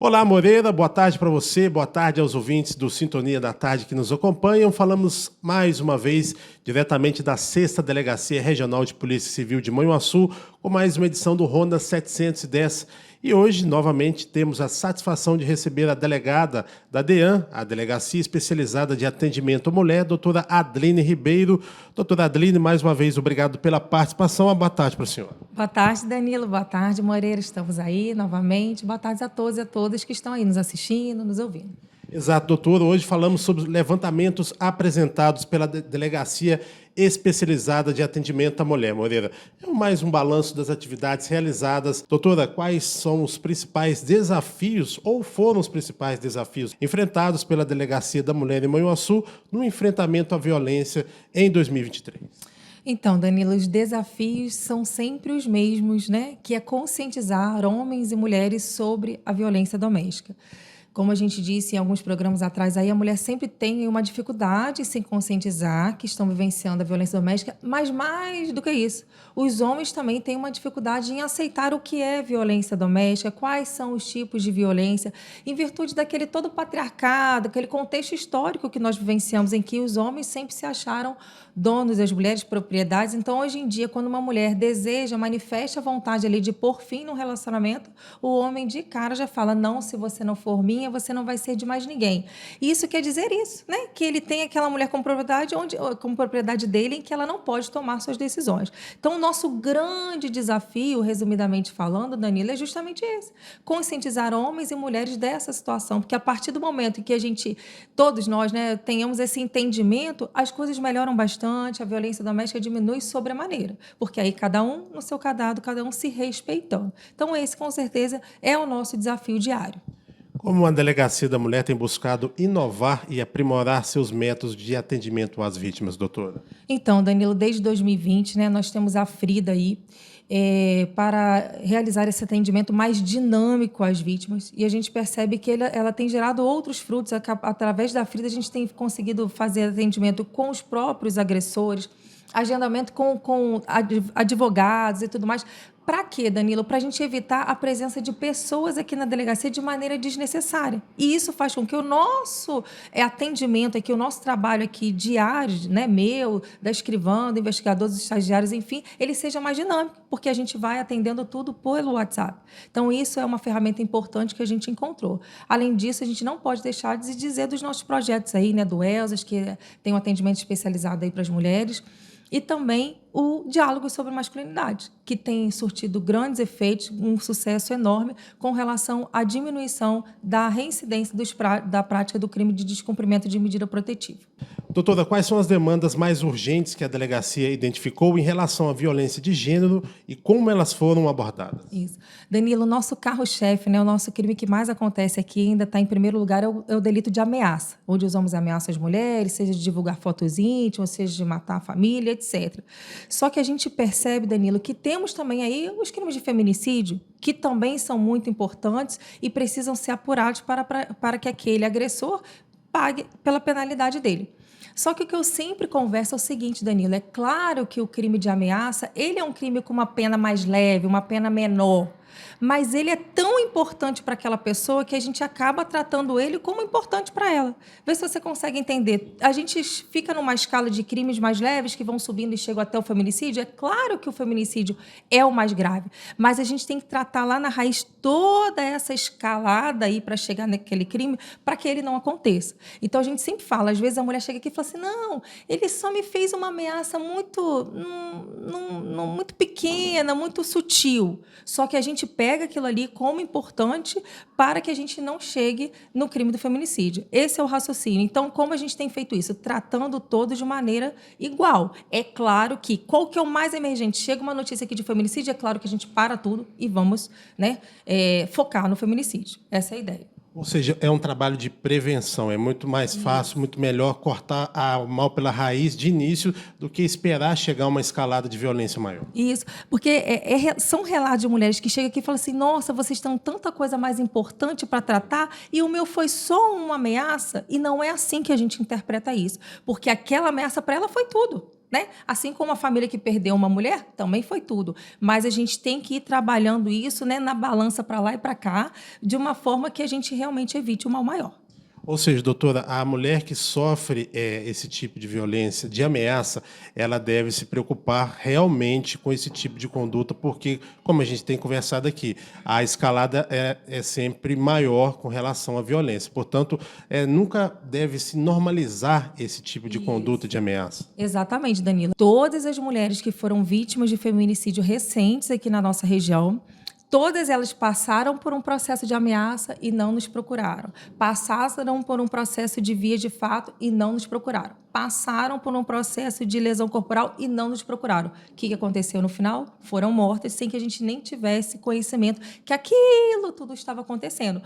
Olá, Moreira, boa tarde para você, boa tarde aos ouvintes do Sintonia da Tarde que nos acompanham. Falamos mais uma vez diretamente da 6ª Delegacia Regional de Polícia Civil de Manhuaçu, com mais uma edição do Ronda 710. E hoje, novamente, temos a satisfação de receber a delegada da DEAN, a Delegacia Especializada de Atendimento à Mulher, doutora Adline Ribeiro. Doutora Adline, mais uma vez, obrigado pela participação. Uma boa tarde para a senhora. Boa tarde, Danilo. Boa tarde, Moreira. Estamos aí novamente. Boa tarde a todos e a todas que estão aí nos assistindo, nos ouvindo. Exato, doutor. Hoje falamos sobre levantamentos apresentados pela Delegacia Especializada de Atendimento à Mulher, Moreira. É mais um balanço das atividades realizadas. Doutora, quais são os principais desafios, ou foram os principais desafios, enfrentados pela Delegacia da Mulher em Manhuaçu no enfrentamento à violência em 2023? Então, Danilo, os desafios são sempre os mesmos, né? Que é conscientizar homens e mulheres sobre a violência doméstica. Como a gente disse em alguns programas atrás, aí a mulher sempre tem uma dificuldade em se conscientizar que estão vivenciando a violência doméstica, mas mais do que isso, os homens também têm uma dificuldade em aceitar o que é violência doméstica, quais são os tipos de violência, em virtude daquele todo patriarcado, aquele contexto histórico que nós vivenciamos, em que os homens sempre se acharam donos, as mulheres propriedades. Então, hoje em dia, quando uma mulher deseja, manifesta a vontade ali de pôr fim no relacionamento, o homem de cara já fala, não, se você não for minha, você não vai ser de mais ninguém. E isso quer dizer isso, né? Que ele tem aquela mulher como propriedade dele, em que ela não pode tomar suas decisões. Então, o nosso grande desafio, resumidamente falando, Danilo, é justamente esse: conscientizar homens e mulheres dessa situação, porque a partir do momento em que todos nós, né, tenhamos esse entendimento, as coisas melhoram bastante, a violência doméstica diminui sobremaneira, porque aí cada um no seu cadado, cada um se respeitando. Então, esse, com certeza, é o nosso desafio diário. Como a Delegacia da Mulher tem buscado inovar e aprimorar seus métodos de atendimento às vítimas, doutora? Então, Danilo, desde 2020, né, nós temos a Frida aí para realizar esse atendimento mais dinâmico às vítimas, e a gente percebe que ela tem gerado outros frutos. Através da Frida, a gente tem conseguido fazer atendimento com os próprios agressores, agendamento com advogados e tudo mais. Para quê, Danilo? Para a gente evitar a presença de pessoas aqui na delegacia de maneira desnecessária. E isso faz com que o nosso atendimento aqui, o nosso trabalho aqui diário, né, meu, da escrivã, do investigador, dos estagiários, enfim, ele seja mais dinâmico, porque a gente vai atendendo tudo pelo WhatsApp. Então, isso é uma ferramenta importante que a gente encontrou. Além disso, a gente não pode deixar de dizer dos nossos projetos aí, né, do ELSAS, que tem um atendimento especializado aí para as mulheres, e também o diálogo sobre masculinidade, que tem surtido grandes efeitos, um sucesso enorme com relação à diminuição da reincidência da prática do crime de descumprimento de medida protetiva. Doutora, quais são as demandas mais urgentes que a delegacia identificou em relação à violência de gênero e como elas foram abordadas? Isso. Danilo, o nosso carro-chefe, né, o nosso crime que mais acontece aqui, ainda está em primeiro lugar, é o delito de ameaça, onde os homens ameaçam as mulheres, seja de divulgar fotos íntimas, seja de matar a família, etc. Só que a gente percebe, Danilo, que temos também aí os crimes de feminicídio, que também são muito importantes e precisam ser apurados para que aquele agressor pague pela penalidade dele. Só que o que eu sempre converso é o seguinte, Danilo, é claro que o crime de ameaça, ele é um crime com uma pena mais leve, uma pena menor, mas ele é tão importante para aquela pessoa que a gente acaba tratando ele como importante para ela. Vê se você consegue entender. A gente fica numa escala de crimes mais leves que vão subindo e chegam até o feminicídio. É claro que o feminicídio é o mais grave, mas a gente tem que tratar lá na raiz toda essa escalada aí para chegar naquele crime, para que ele não aconteça. Então, a gente sempre fala, às vezes a mulher chega aqui e fala assim, não, ele só me fez uma ameaça muito pequena, muito sutil. Só que a gente pega aquilo ali como importante para que a gente não chegue no crime do feminicídio. Esse é o raciocínio. Então, como a gente tem feito isso? Tratando todos de maneira igual. É claro que, qual que é o mais emergente? Chega uma notícia aqui de feminicídio, é claro que a gente para tudo e vamos, né, focar no feminicídio. Essa é a ideia. Ou seja, é um trabalho de prevenção, é muito mais fácil, muito melhor cortar o mal pela raiz de início do que esperar chegar a uma escalada de violência maior. Isso, porque são relatos de mulheres que chegam aqui e falam assim, nossa, vocês têm tanta coisa mais importante para tratar e o meu foi só uma ameaça, e não é assim que a gente interpreta isso, porque aquela ameaça para ela foi tudo. né? Assim como a família que perdeu uma mulher, também foi tudo. Mas a gente tem que ir trabalhando isso, né, na balança para lá e para cá, de uma forma que a gente realmente evite o mal maior. Ou seja, doutora, a mulher que sofre esse tipo de violência, de ameaça, ela deve se preocupar realmente com esse tipo de conduta, porque, como a gente tem conversado aqui, a escalada é sempre maior com relação à violência. Portanto, nunca deve se normalizar esse tipo de conduta de ameaça. Exatamente, Danilo. Todas as mulheres que foram vítimas de feminicídio recentes aqui na nossa região, todas elas passaram por um processo de ameaça e não nos procuraram. Passaram por um processo de via de fato e não nos procuraram. Passaram por um processo de lesão corporal e não nos procuraram. O que aconteceu no final? Foram mortas sem que a gente nem tivesse conhecimento que aquilo tudo estava acontecendo.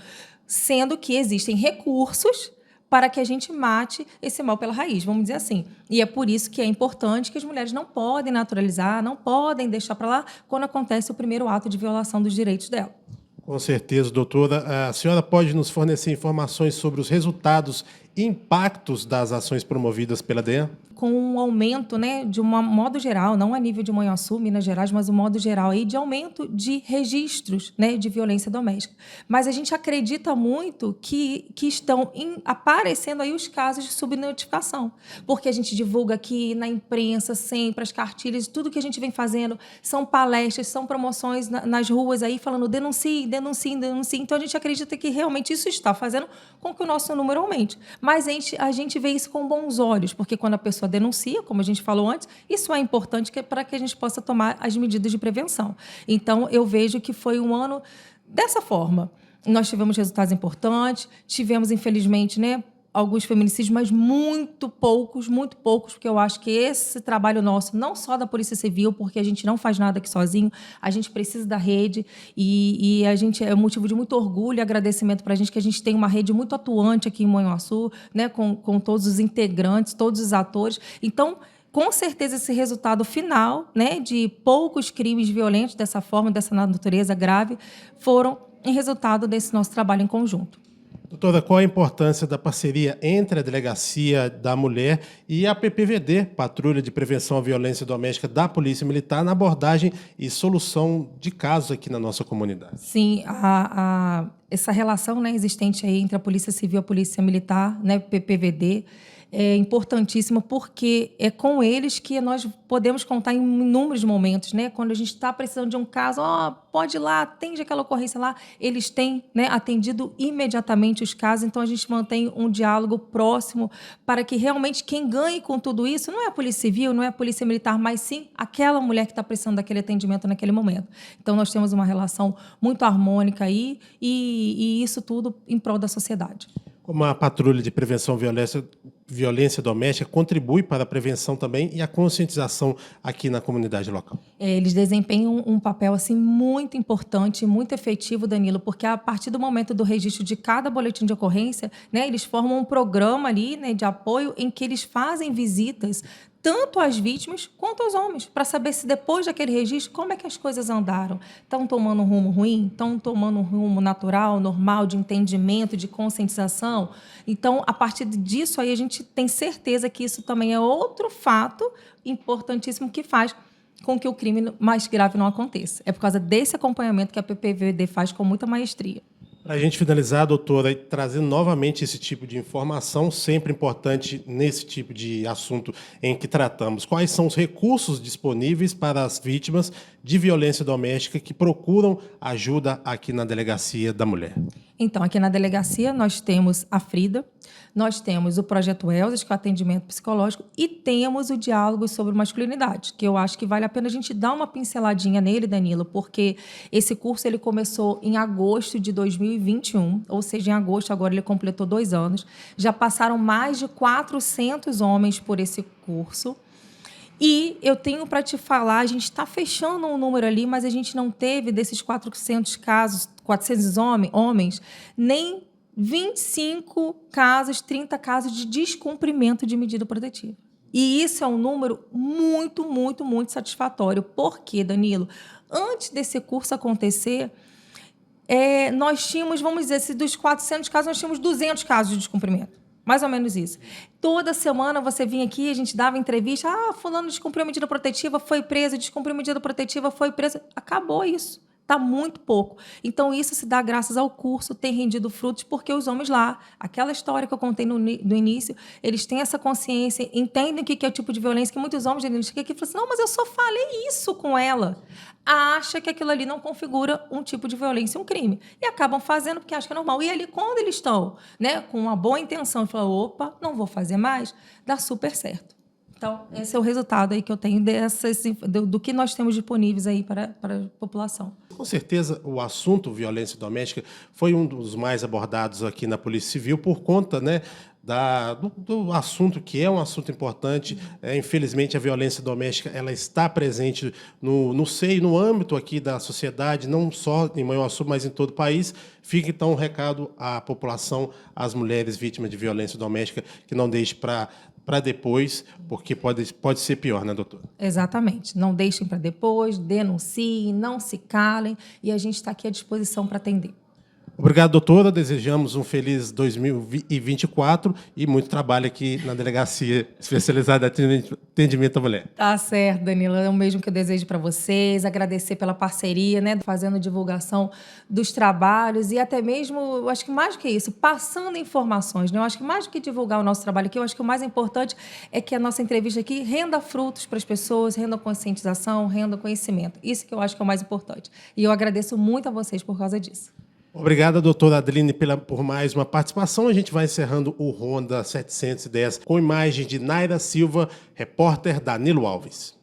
Sendo que existem recursos para que a gente mate esse mal pela raiz, vamos dizer assim. E é por isso que é importante que as mulheres não podem naturalizar, não podem deixar para lá quando acontece o primeiro ato de violação dos direitos dela. Com certeza, doutora. A senhora pode nos fornecer informações sobre os resultados e impactos das ações promovidas pela DEAN? Com um aumento, né, de um modo geral, não a nível de Manhuaçu, Minas Gerais, mas um modo geral aí de aumento de registros, né, de violência doméstica. Mas a gente acredita muito que estão aparecendo aí os casos de subnotificação, porque a gente divulga aqui na imprensa sempre as cartilhas, tudo que a gente vem fazendo são palestras, são promoções nas ruas aí falando denuncie, denuncie, denuncie. Então a gente acredita que realmente isso está fazendo com que o nosso número aumente. Mas a gente vê isso com bons olhos, porque quando a pessoa denuncia, como a gente falou antes, isso é importante para que a gente possa tomar as medidas de prevenção. Então, eu vejo que foi um ano dessa forma. Nós tivemos resultados importantes, tivemos, infelizmente, né, alguns feminicídios, mas muito poucos, porque eu acho que esse trabalho nosso, não só da Polícia Civil, porque a gente não faz nada aqui sozinho, a gente precisa da rede e a gente é um motivo de muito orgulho e agradecimento para a gente, que a gente tem uma rede muito atuante aqui em Manhuaçu, né, com todos os integrantes, todos os atores. Então, com certeza, esse resultado final, né, de poucos crimes violentos dessa forma, dessa natureza grave, foram em resultado desse nosso trabalho em conjunto. Doutora, qual a importância da parceria entre a Delegacia da Mulher e a PPVD, Patrulha de Prevenção à Violência Doméstica da Polícia Militar, na abordagem e solução de casos aqui na nossa comunidade? Sim, essa relação, né, existente aí entre a Polícia Civil e a Polícia Militar, né, PPVD, é importantíssima, porque é com eles que nós podemos contar em inúmeros momentos, né? Quando a gente está precisando de um caso, pode ir lá, atende aquela ocorrência lá, eles têm, né, atendido imediatamente os casos, então a gente mantém um diálogo próximo para que realmente quem ganhe com tudo isso não é a Polícia Civil, não é a Polícia Militar, mas sim aquela mulher que está precisando daquele atendimento naquele momento. Então nós temos uma relação muito harmônica aí e isso tudo em prol da sociedade. Como a Patrulha de Prevenção à Violência Doméstica contribui para a prevenção também e a conscientização aqui na comunidade local? Eles desempenham um papel assim, muito importante, muito efetivo, Danilo, porque a partir do momento do registro de cada boletim de ocorrência, né, eles formam um programa ali, né, de apoio em que eles fazem visitas tanto às vítimas quanto aos homens, para saber se depois daquele registro, como é que as coisas andaram. Estão tomando um rumo ruim? Estão tomando um rumo natural, normal, de entendimento, de conscientização? Então, a partir disso, aí a gente tem certeza que isso também é outro fato importantíssimo que faz com que o crime mais grave não aconteça. É por causa desse acompanhamento que a PPVD faz com muita maestria. Para a gente finalizar, doutora, e trazendo novamente esse tipo de informação, sempre importante nesse tipo de assunto em que tratamos. Quais são os recursos disponíveis para as vítimas de violência doméstica que procuram ajuda aqui na Delegacia da Mulher? Então, aqui na delegacia nós temos a Frida, nós temos o Projeto Elzas, que é o atendimento psicológico, e temos o diálogo sobre masculinidade, que eu acho que vale a pena a gente dar uma pinceladinha nele, Danilo, porque esse curso ele começou em agosto de 2021, ou seja, em agosto agora ele completou 2 anos. Já passaram mais de 400 homens por esse curso. E eu tenho para te falar, a gente está fechando um número ali, mas a gente não teve desses 400 casos, 400 homens, nem 25 casos, 30 casos de descumprimento de medida protetiva. E isso é um número muito, muito, muito satisfatório. Por quê, Danilo? Antes desse curso acontecer, nós tínhamos, vamos dizer, dos 400 casos, nós tínhamos 200 casos de descumprimento. Mais ou menos isso. Toda semana você vinha aqui, a gente dava entrevista, fulano descumpriu a medida protetiva, foi preso, descumpriu a medida protetiva, foi preso. Acabou isso. Está muito pouco. Então, isso se dá graças ao curso ter rendido frutos, porque os homens lá, aquela história que eu contei no início, eles têm essa consciência, entendem o que é o tipo de violência, que muitos homens chegam aqui e falam assim, não, mas eu só falei isso com ela. Acha que aquilo ali não configura um tipo de violência, um crime. E acabam fazendo porque acham que é normal. E ali, quando eles estão, né, com uma boa intenção, falam, opa, não vou fazer mais, dá super certo. Então, esse é o resultado aí que eu tenho do que nós temos disponíveis aí para a população. Com certeza, o assunto violência doméstica foi um dos mais abordados aqui na Polícia Civil por conta, né, do assunto que é um assunto importante. Infelizmente, a violência doméstica ela está presente no seio, no âmbito aqui da sociedade, não só em Manhuaçu, mas em todo o país. Fica, então, um recado à população, às mulheres vítimas de violência doméstica, que não deixe para depois, porque pode ser pior, né, doutora? Exatamente. Não deixem para depois, denunciem, não se calem, e a gente está aqui à disposição para atender. Obrigado, doutora. Desejamos um feliz 2024 e muito trabalho aqui na Delegacia Especializada em Atendimento à Mulher. Tá certo, Danilo. É o mesmo que eu desejo para vocês. Agradecer pela parceria, né, fazendo divulgação dos trabalhos e até mesmo, eu acho que mais do que isso, passando informações, né? Eu acho que mais do que divulgar o nosso trabalho aqui, eu acho que o mais importante é que a nossa entrevista aqui renda frutos para as pessoas, renda conscientização, renda conhecimento. Isso que eu acho que é o mais importante. E eu agradeço muito a vocês por causa disso. Obrigado, doutora Adeline, por mais uma participação. A gente vai encerrando o Ronda 710 com imagem de Naira Silva, repórter Danilo Alves.